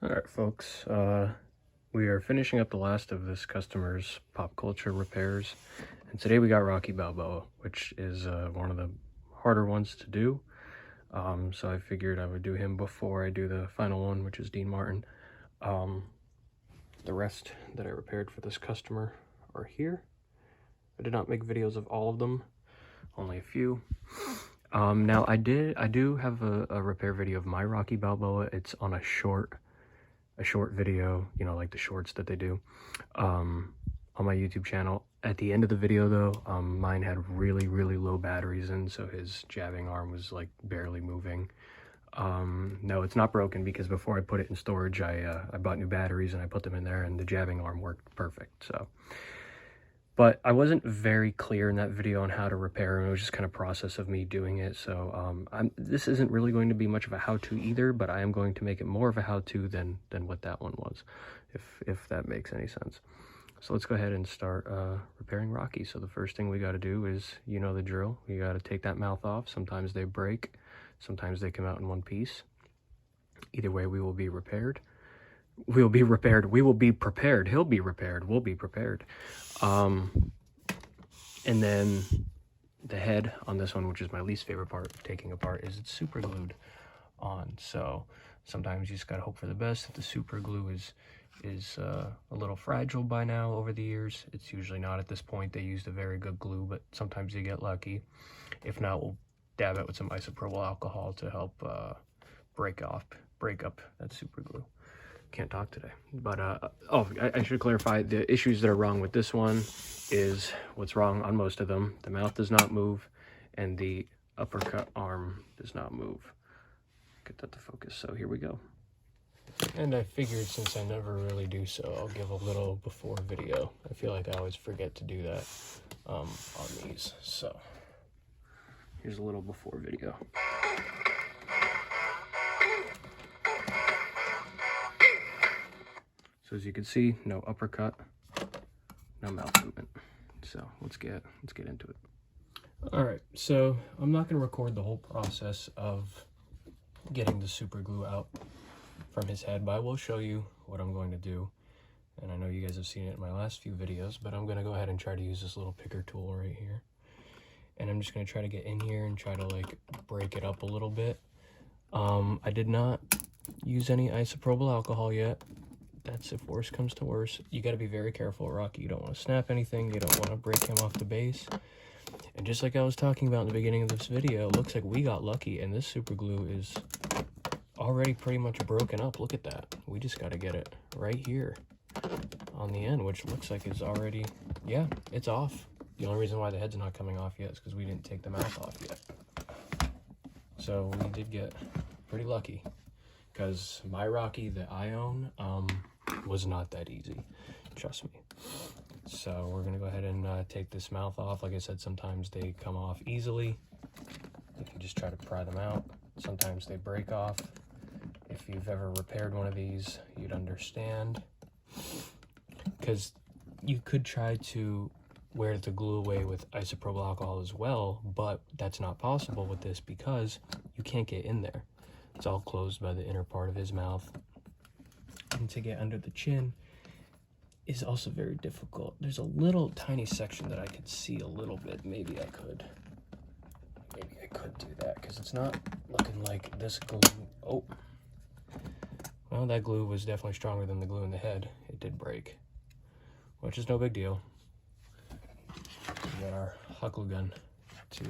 Alright folks, we are finishing up the last of this customer's pop culture repairs, and today we got Rocky Balboa, which is one of the harder ones to do. So I figured I would do him before I do the final one, which is Dean Martin. The rest that I repaired for this customer are here. I did not make videos of all of them, only a few. Now I do have a repair video of my Rocky Balboa. It's on a short video, you know, like the shorts that they do, on my YouTube channel. At the end of the video though, mine had really low batteries in, so his jabbing arm was like barely moving. No, it's not broken because before I put it in storage, I bought new batteries and I put them in there and the jabbing arm worked perfect. So, but I wasn't very clear in that video on how to repair him. It was just kind of process of me doing it. So this isn't really going to be much of a how-to either, but I am going to make it more of a how-to than what that one was, if that makes any sense. So let's go ahead and start repairing Rocky. So the first thing we got to do is, you know the drill. We got to take that mouth off. Sometimes they break, sometimes they come out in one piece. Either way, we will be repaired. We'll be repaired. We will be prepared. He'll be repaired. We'll be prepared. And then the head on this one, which is my least favorite part of taking apart, is it's super glued on. So sometimes you just gotta hope for the best. If the super glue is a little fragile by now over the years, it's usually not at this point. They used a very good glue, but sometimes you get lucky. If not, we'll dab it with some isopropyl alcohol to help break up that super glue. Can't talk today, but I should clarify, the issues that are wrong with this one is what's wrong on most of them. The mouth does not move and the uppercut arm does not move. Get that to focus. So here we go. And I figured, since I never really do so, I'll give a little before video. I feel like I always forget to do that on these. So here's a little before video. So as you can see, no uppercut, no mouth movement. So let's get into it. All right, so I'm not gonna record the whole process of getting the super glue out from his head, but I will show you what I'm going to do. And I know you guys have seen it in my last few videos, but I'm gonna go ahead and try to use this little picker tool right here. And I'm just gonna try to get in here and try to like break it up a little bit. I did not use any isopropyl alcohol yet. That's if worse comes to worse. You got to be very careful, Rocky. You don't want to snap anything. You don't want to break him off the base. And just like I was talking about in the beginning of this video, it looks like we got lucky, and this super glue is already pretty much broken up. Look at that. We just got to get it right here on the end, which looks like it's already, yeah, it's off. The only reason why the head's not coming off yet is because we didn't take the mouth off yet. So we did get pretty lucky, because my Rocky that I own was not that easy, trust me. So we're gonna go ahead and take this mouth off. Like I said, sometimes they come off easily. You can just try to pry them out. Sometimes they break off. If you've ever repaired one of these, you'd understand, because you could try to wear the glue away with isopropyl alcohol as well, but that's not possible with this because you can't get in there. It's all closed by the inner part of his mouth. And to get under the chin is also very difficult. There's a little tiny section that I could see a little bit. Maybe I could do that, because it's not looking like this glue. Oh, well, that glue was definitely stronger than the glue in the head. It did break, which is no big deal. We got our hot glue gun to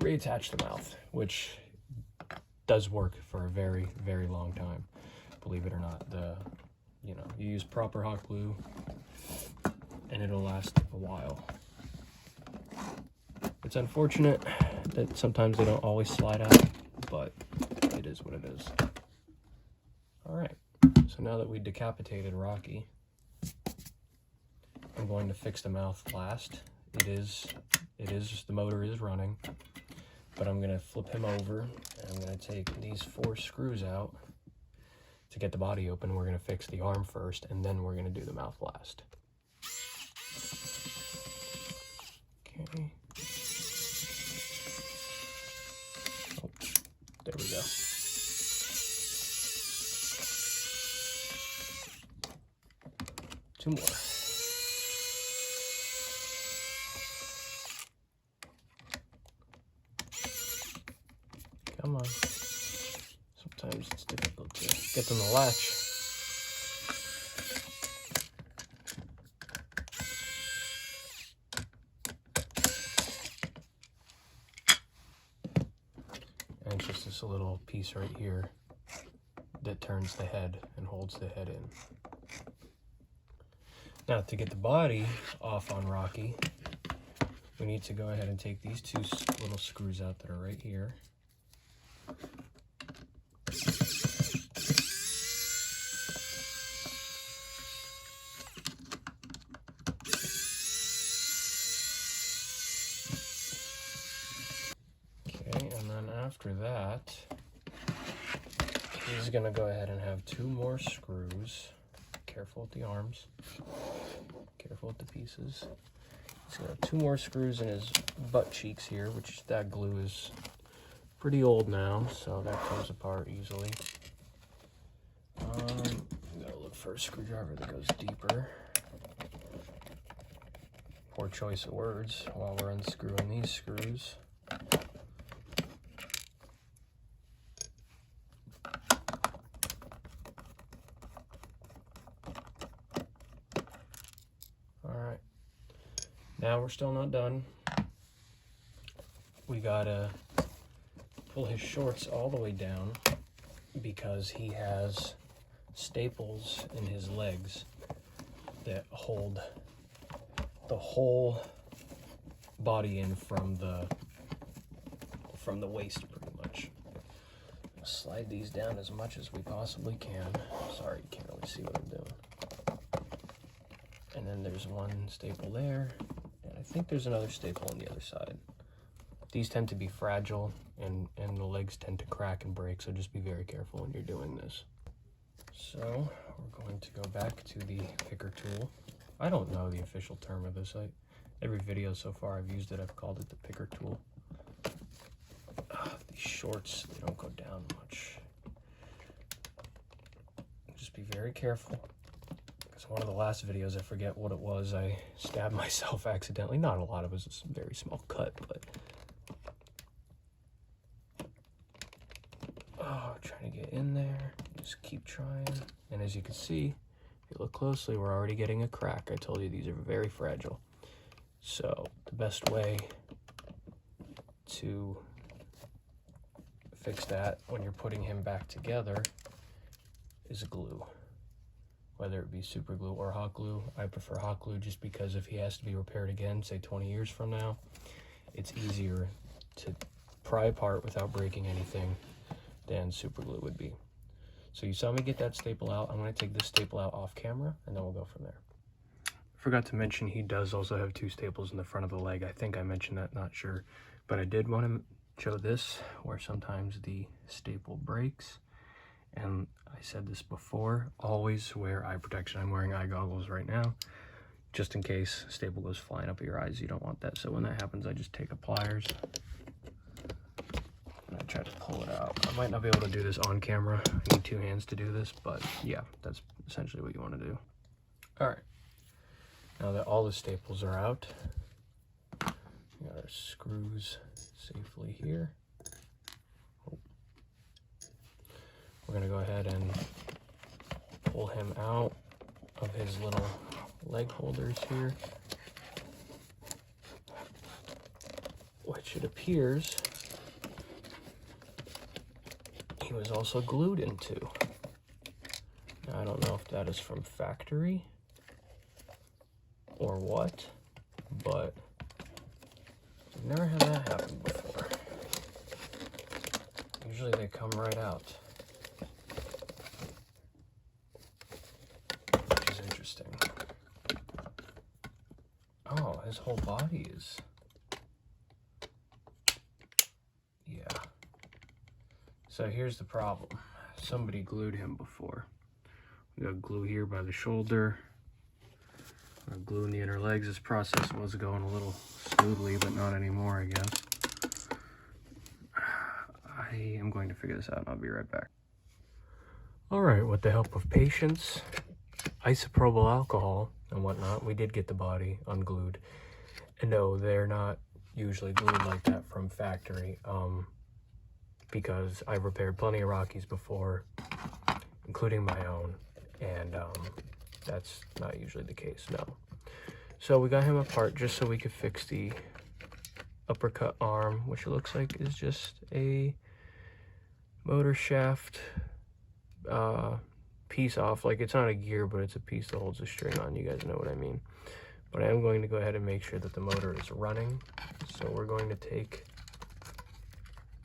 reattach the mouth, which does work for a very long time, believe it or not. You use proper hot glue and it'll last a while. It's unfortunate that sometimes they don't always slide out, but it is what it is. All right, so now that we decapitated Rocky, I'm going to fix the mouth last. It is the motor is running, but I'm gonna flip him over and I'm gonna take these 4 screws out to get the body open. We're gonna fix the arm first, and then we're gonna do the mouth last. Okay. Oh, there we go. 2 more. Come on. Sometimes it's difficult to get them to latch. And it's just this little piece right here that turns the head and holds the head in. Now, to get the body off on Rocky, we need to go ahead and take these 2 little screws out that are right here. Okay, and then after that, he's gonna go ahead and have 2 more screws. Careful with the arms. Careful with the pieces. He's gonna have 2 more screws in his butt cheeks here, which that glue is pretty old now, so that comes apart easily. Gotta look for a screwdriver that goes deeper. Poor choice of words while we're unscrewing these screws. Alright, now we're still not done. We gotta pull his shorts all the way down because he has staples in his legs that hold the whole body in from the waist pretty much. Slide these down as much as we possibly can. Sorry, you can't really see what I'm doing. And then there's 1 staple there, and I think there's another staple on the other side. These tend to be fragile, and the legs tend to crack and break, so just be very careful when you're doing this. So we're going to go back to the picker tool. I don't know the official term of this. Every video so far I've used it, I've called it the picker tool. These shorts, they don't go down much. Just be very careful. Because one of the last videos, I forget what it was, I stabbed myself accidentally. Not a lot, it was a very small cut, but... trying to get in there. Just keep trying. And as you can see, if you look closely, we're already getting a crack. I told you these are very fragile. So the best way to fix that when you're putting him back together is glue. Whether it be super glue or hot glue. I prefer hot glue just because if he has to be repaired again, say 20 years from now, it's easier to pry apart without breaking anything than super glue would be. So you saw me get that staple out. I'm going to take this staple out off camera, and then we'll go from there. Forgot to mention he does also have 2 staples in the front of the leg. I think I mentioned that, not sure. But I did want to show this, where sometimes the staple breaks. And I said this before, always wear eye protection. I'm wearing eye goggles right now, just in case staple goes flying up at your eyes. You don't want that. So when that happens, I just take a pliers. I try to pull it out. I might not be able to do this on camera. I need 2 hands to do this, but yeah, that's essentially what you want to do. All right, now that all the staples are out, we got our screws safely here. We're gonna go ahead and pull him out of his little leg holders here, which it appears he was also glued into. Now, I don't know if that is from factory or what, but I've never had that happen before. Usually they come right out, which is interesting. Oh, his whole body is... yeah. So here's the problem. Somebody glued him before. We got glue here by the shoulder. Glue in the inner legs. This process was going a little smoothly, but not anymore, I guess. I am going to figure this out, and I'll be right back. All right, with the help of patience, isopropyl alcohol and whatnot. We did get the body unglued. And no, they're not usually glued like that from factory, because I've repaired plenty of Rockies before, including my own, and that's not usually the case, no. So we got him apart just so we could fix the uppercut arm, which it looks like is just a motor shaft piece off. Like, it's not a gear, but it's a piece that holds the string on. You guys know what I mean. But I am going to go ahead and make sure that the motor is running. So we're going to take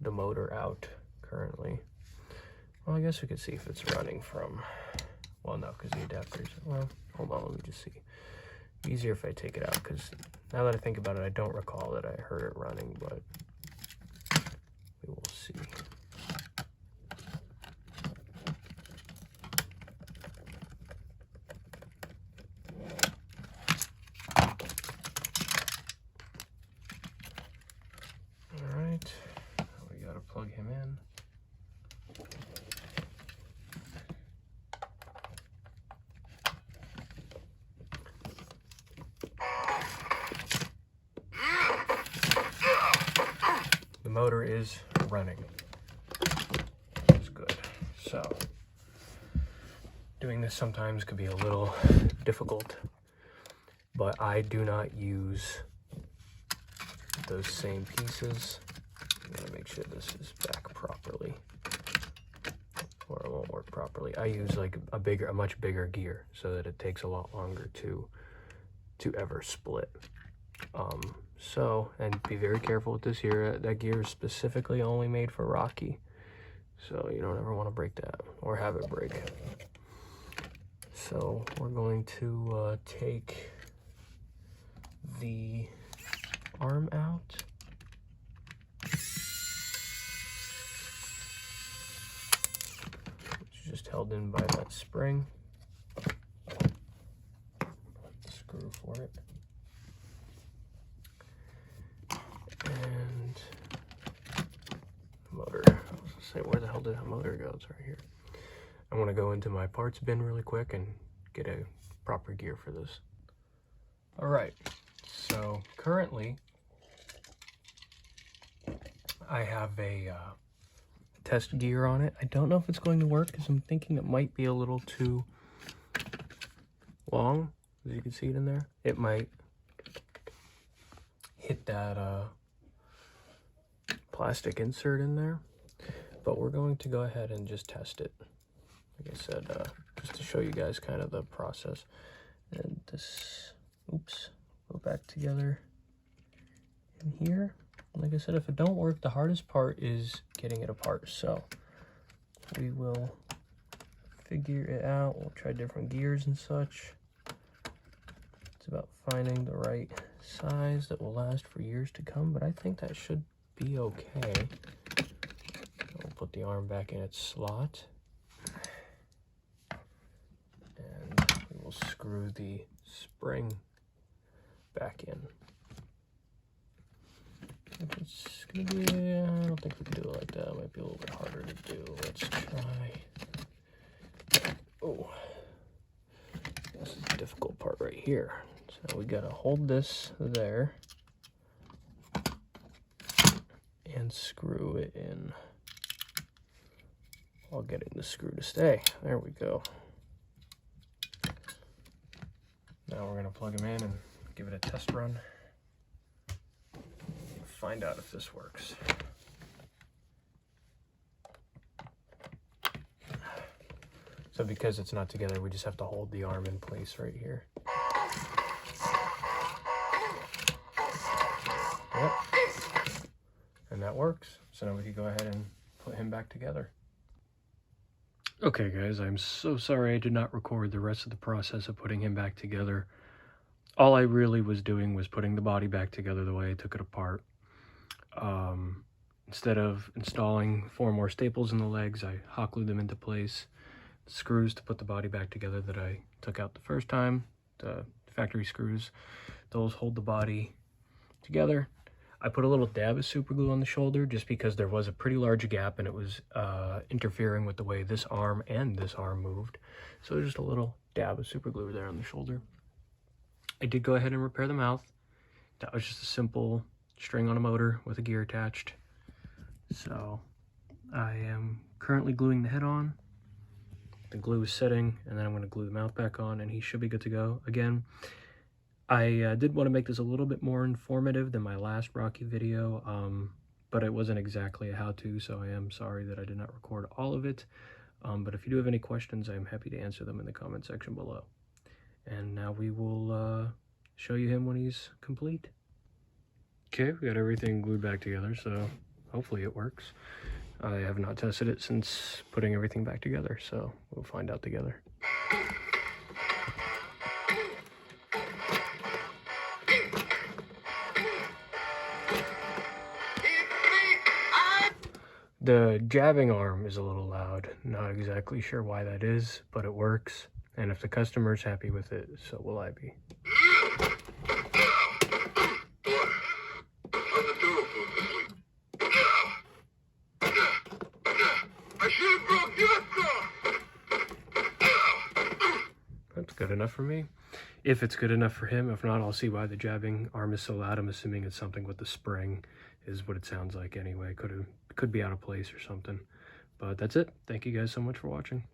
the motor out currently. Well, I guess we could see if it's running from, well, no, because the adapters, well, hold on, let me just see. Easier if I take it out, because now that I think about it, I don't recall that I heard it running, but we will see. Plug him in. The motor is running. That's good. So, doing this sometimes could be a little difficult, but I do not use those same pieces. I'm gonna make sure this is back properly, or it won't work properly. I use like a much bigger gear so that it takes a lot longer to ever split. So, and be very careful with this here. That gear is specifically only made for Rocky, so you don't ever want to break that or have it break. So we're going to take the arm out. Just held in by that spring. Screw for it. And motor. I was gonna say, where the hell did that motor go? It's right here. I want to go into my parts bin really quick and get a proper gear for this. All right, so currently I have a test gear on it. I don't know if it's going to work because I'm thinking it might be a little too long. As you can see it in there, it might hit that plastic insert in there, but we're going to go ahead and just test it. Like I said, just to show you guys kind of the process. And this, oops, go back together in here. Like I said, if it don't work, the hardest part is getting it apart. So we will figure it out. We'll try different gears and such. It's about finding the right size that will last for years to come, but I think that should be okay. We'll put the arm back in its slot. And we will screw the spring back in. It's gonna be, I don't think we can do it like that. It might be a little bit harder to do. Let's try. Oh, this is the difficult part right here. So we gotta hold this there and screw it in while getting the screw to stay. There we go. Now we're gonna plug them in and give it a test run. Find out if this works. So because it's not together, we just have to hold the arm in place right here. Yep. And that works. So now we can go ahead and put him back together. Okay guys, I'm so sorry I did not record the rest of the process of putting him back together. All I really was doing was putting the body back together the way I took it apart. Instead of installing 4 more staples in the legs, I hot glued them into place. Screws to put the body back together that I took out the first time, the factory screws, those hold the body together. I put a little dab of super glue on the shoulder just because there was a pretty large gap and it was interfering with the way this arm and this arm moved. So just a little dab of super glue there on the shoulder. I did go ahead and repair the mouth. That was just a simple string on a motor with a gear attached. So I am currently gluing the head on. The glue is setting, and then I'm going to glue the mouth back on, and he should be good to go. Again, I did want to make this a little bit more informative than my last Rocky video, but it wasn't exactly a how-to, so I am sorry that I did not record all of it. But if you do have any questions, I'm happy to answer them in the comment section below. And now we will show you him when he's complete. Okay, we got everything glued back together, so hopefully it works. I have not tested it since putting everything back together, so we'll find out together. The jabbing arm is a little loud. Not exactly sure why that is, but it works. And if the customer's happy with it, so will I be. That's good enough for me. If it's good enough for him, if not, I'll see why the jabbing arm is so loud. I'm assuming it's something with the spring, is what it sounds like anyway. Could be out of place or something. But that's it. Thank you guys so much for watching.